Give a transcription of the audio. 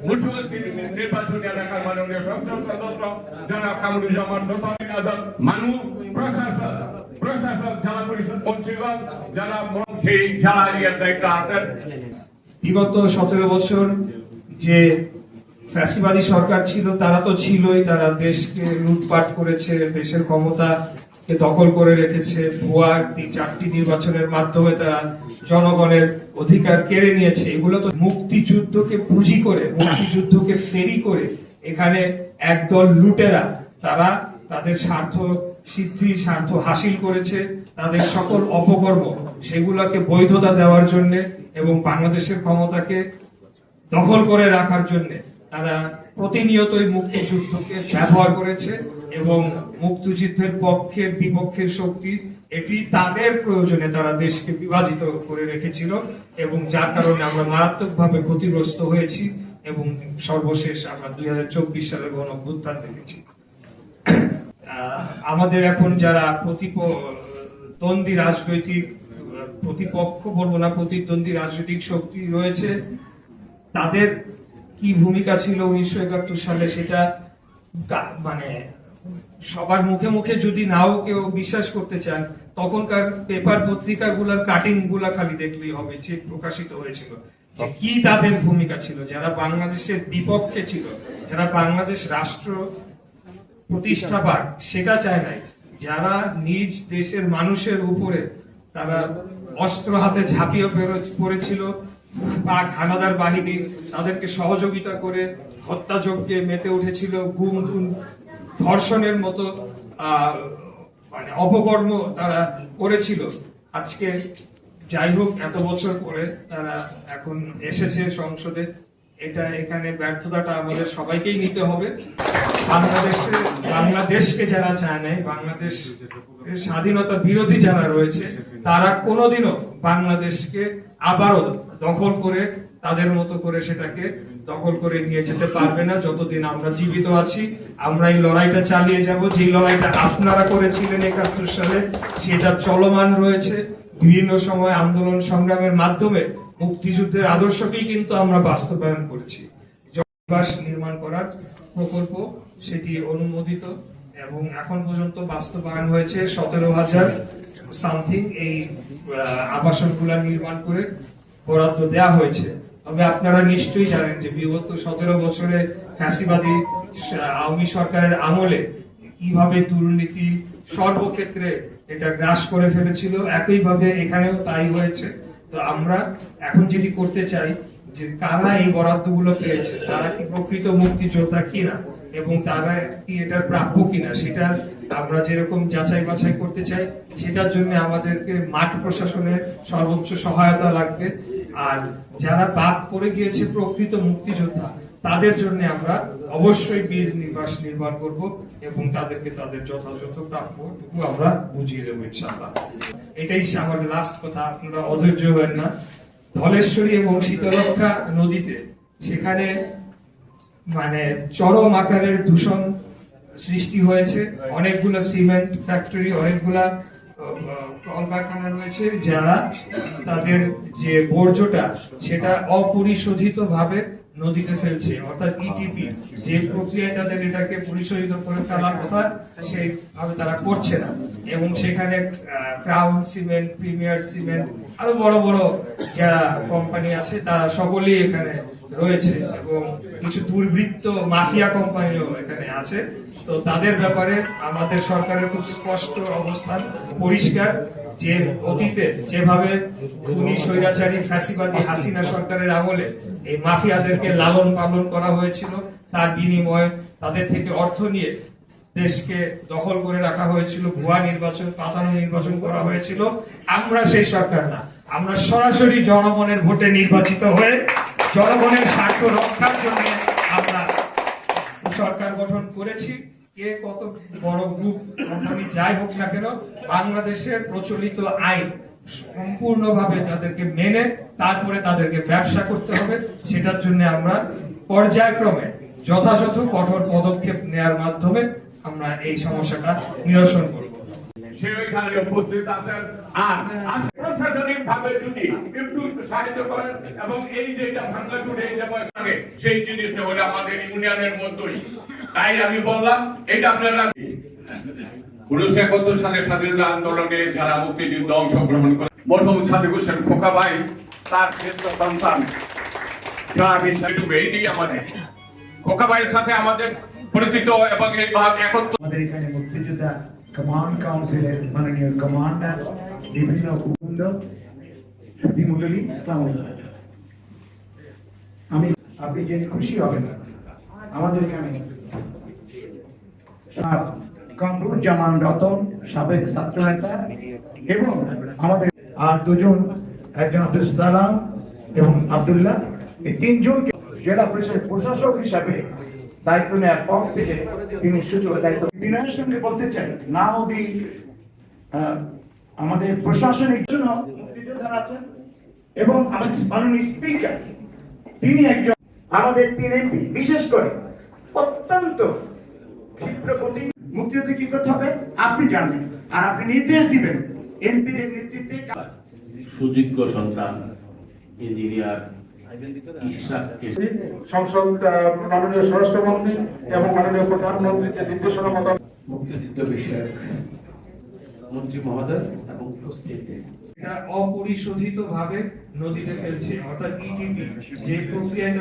নির্বাচনী এলাকার মাননীয় সংসদ সদস্য জনাব কামরুজ্জামান তোতারিক আজাদ, মানুষ প্রশাসক জেলা পরিষদ পঞ্চগড় জনাব সেই জেলা এরিয়ার দায়িত্ব আছেন। বিগত 17 বছর যে ফ্যাসিবাদী সরকার ছিল তারা তো ছিলই, তারা দেশকে লুটপাট করেছে, দেশের ক্ষমতাকে দখল করে রেখেছে, ভুয়া 4টি নির্বাচনের মাধ্যমে তারা জনগণের অধিকার কেড়ে নিয়েছে। এগুলো তো মুক্তিযুদ্ধকে পুঁজি করে, মুক্তিযুদ্ধকে ফেরি করে এখানে একদল লুটেরা তারা তাদের স্বার্থ সিদ্ধি, স্বার্থ হাসিল করেছে। তাদের সকল অপকর্ম সেগুলোকে বৈধতা দেওয়ার জন্য এবং বাংলাদেশের ক্ষমতাকে দখল করে রাখার জন্য তারা প্রতিনিয়তই মুক্তিযুদ্ধকে ব্যবহার করেছে এবং মুক্তিযুদ্ধের পক্ষের বিপক্ষের শক্তি এটি তাদের প্রয়োজনে তারা দেশকে বিভাজিত করে রেখেছিল এবং যার কারণে আমরা মারাত্মকভাবে ক্ষতিগ্রস্ত হয়েছি এবং সর্বশেষ আমরা 2024 সালের গণঅভ্যুত্থান দেখেছি। আমাদের এখন যারা প্রতিদ্বন্দ্বী রাজনৈতিক প্রতিপক্ষ বলবো না, প্রতিদ্বন্দ্বী রাজনৈতিক শক্তি রয়েছে, তাদের কি ভূমিকা ছিল 1971 সালে সেটা মানে সবার মুখে মুখে যদি নাও কেউ বিশ্বাস করতে চান, তখনকার পেপার পত্রিকাগুলোর কাটিং গুলা খালি দেখলেই হবে যে প্রকাশিত হয়েছিল যে কি তাদের ভূমিকা ছিল। যারা বাংলাদেশের বিপক্ষে ছিল, যারা বাংলাদেশ রাষ্ট্র প্রতিষ্ঠাবার সেটা চায় নাই, যারা নিজ দেশের মানুষের উপরে তারা অস্ত্র হাতে ঝাঁপিয়ে পড়েছিল, পাক হানাদার বাহিনী তাদেরকে সহযোগিতা করে হত্যাযজ্ঞে মেতে উঠেছিল, গুম ধর্ষণের মতো মানে অপকর্ম তারা করেছিল। আজকে যাই হোক এত বছর পরে তারা এখন এসেছে সংসদে, এটা এখানে ব্যর্থতাটা আমাদের সবাইকেই নিতে হবে। বাংলাদেশকে যারা চায় নাই, বাংলাদেশ স্বাধীনতা বিরোধী যারা রয়েছে, তারা কোনোদিনও বাংলাদেশকে আবারও দখল করে তাদের মতো করে সেটাকে দখল করে নিয়ে যেতে পারবে না। যতদিন আমরা জীবিত আছি আমরা এই লড়াইটা চালিয়ে যাব। যে লড়াইটা আপনারা করেছিলেন 71 সালে সেটা চলমান রয়েছে। বিভিন্ন সময় আন্দোলন সংগ্রামের মাধ্যমে মুক্তিযুদ্ধের আদর্শকেই কিন্তু আমরা বাস্তবায়ন করেছি। জনবাস নির্মাণ করার প্রকল্প সেটি অনুমোদিত এবং এখন পর্যন্ত বাস্তবায়ন হয়েছে 17,000 সামথিং এই আবাসনগুলা নির্মাণ করে বরাদ্দ দেওয়া হয়েছে। তবে আপনারা নিশ্চয়ই জানেন যে বিগত 17 বছরে ফ্যাসিবাদী আওয়ামী সরকারের আমলে কিভাবে দুর্নীতি সর্বক্ষেত্রে এটা গ্রাস করে ফেলেছিল, একইভাবে এখানেও তাই হয়েছে। তো আমরা এখন যেটি করতে চাই যে কারা এই বরাদ্দগুলো পেয়েছে, তারা কি প্রকৃত মুক্তিযোদ্ধা কিনা এবং তারা কি এটার প্রাপ্য কিনা সেটা আমরা যেরকম যাচাই বাছাই করতে চাই, সেটার জন্য আমাদেরকে মাঠ প্রশাসনের সর্বোচ্চ সহায়তা লাগবে। আর যারা বাদ পড়ে গিয়েছে প্রকৃত মুক্তিযোদ্ধা, তাদের জন্য আমরা অবশ্যই বীর নিবাস নির্মাণ করব এবং তাদেরকে তাদের যথাযথ প্রাপ্যটুকু আমরা বুঝিয়ে দেবো ইনশাআল্লাহ। এটাই আমার লাস্ট কথা, আপনারা অধৈর্য হবেন না। ধলেশ্বরী এবং শীতলক্ষা নদীতে সেখানে মানে চরম আকারের দূষণ সৃষ্টি হয়েছে। অনেকগুলো সিমেন্ট ফ্যাক্টরি, অনেকগুলা কলকারখানা রয়েছে যারা তাদের যে বর্জ্যটা সেটা অপরিশোধিত ভাবে নদীতে ফেলছে, অর্থাৎ ইটিপি যে প্রক্রিয়ায় তাদের এটাকে পরিশোধিত করে ফেলার কথা সেইভাবে তারা করছে না। এবং সেখানে ক্রাউন সিমেন্ট, প্রিমিয়ার সিমেন্ট, আরো বড় বড় যারা কোম্পানি আছে তারা সকলেই এখানে রয়েছে এবং কিছু দুর্বৃত্ত মাফিয়া কোম্পানিও এখানে আছে। তো তাদের ব্যাপারে আমাদের সরকারের খুব স্পষ্ট অবস্থান, পরিষ্কার যে অতীতে যেভাবে খুনি স্বৈরাচারী ফ্যাসিবাদী হাসিনা সরকারের আমলে এই মাফিয়াদেরকে লালন পালন করা হয়েছিল, তার বিনিময়ে তাদের থেকে অর্থ নিয়ে দেশকে দখল করে রাখা হয়েছিল, ভুয়া নির্বাচন, পাতানো নির্বাচন করা হয়েছিল। আমরা সেই সরকার না, আমরা সরাসরি জনগণের ভোটে নির্বাচিত হয়ে জনগণের স্বার্থ রক্ষার জন্য আমরা সরকার গঠন করেছি। কে কত বড় গ্রুপ কোম্পানি যাই হোক না কেন, বাংলাদেশের প্রচলিত আইন সম্পূর্ণভাবে তাদেরকে মেনে তারপরে তাদেরকে ব্যবসা করতে হবে। সেটার জন্য আমরা পর্যায়ক্রমে যথাযথ কঠোর পদক্ষেপ নেওয়ার মাধ্যমে আমরা এই সমস্যাটা নিরসন করব। সে ওইখানে উপস্থিত আছেন। আর প্রশাসনিক ভাবে যদি একটু সাহায্য করেন এবং এই যেটা ভাঙ্গা চুড়ে এই যাবো এখানে সেই জিনিসটা হলে আমাদের ইউনিয়নের মধ্যেই, তাই আমি বললাম এটা আপনারা 1971 সালে স্বাধীনতা আন্দোলনে যারা মুক্তিযুদ্ধে অংশগ্রহণ করে মরহুম সাদিক হোসেন খোকা ভাই তার শ্রেষ্ঠ সন্তান এইটি আমাদের খোকা ভাইয়ের সাথে আমাদের পরিচিত এবং এই ভাগ একত্র আমাদের এখানে মুক্তিযোদ্ধা কমান্ড কাউন্সিলের মাননীয় কমান্ডার বিভিন্ন উপবৃন্দ সুধী মণ্ডলী আসসালামু আলাইকুম। আপনি জেনে খুশি হবেন আমাদের এখানে কামরুজ্জামান রতন সাবেক ছাত্র নেতা এবং আমাদের আর দুজন, একজন আব্দুল সালাম এবং আব্দুল্লাহ, এই তিনজনকে জেলা পরিষদের প্রশাসক হিসাবে দায়িত্ব নেওয়ার পর থেকে তিনি সূচক দায়িত্ব বিনয়ের সঙ্গে বলতে চাই নাও দি আমাদের প্রশাসনিক জন্য মুক্তিযোদ্ধারা আছেন এবং আমাদের মাননীয় স্পিকার তিনি একজন, আমাদের 3 এমপি বিশেষ করে অত্যন্ত ক্ষিপ্রগতি। মুক্তিযুদ্ধ কি করতে হবে আপনি জানবেন আর আপনি নির্দেশ দিবেন এমপিদের নেতৃত্বে। সুযোগ্য সন্তান ইঞ্জিনিয়ার ইশরাককে সংসদ মাননীয় স্বরাষ্ট্রমন্ত্রী এবং মাননীয় প্রধানমন্ত্রীর যে নির্দেশনা মতো মুক্তিযুদ্ধ বিষয়ক মন্ত্রী মহোদয় এবং উপস্থিত এটা অপরিশোধিত ভাবে নদীতে ফেলছে, অর্থাৎ ইটিপি যে প্রক্রিয়ায়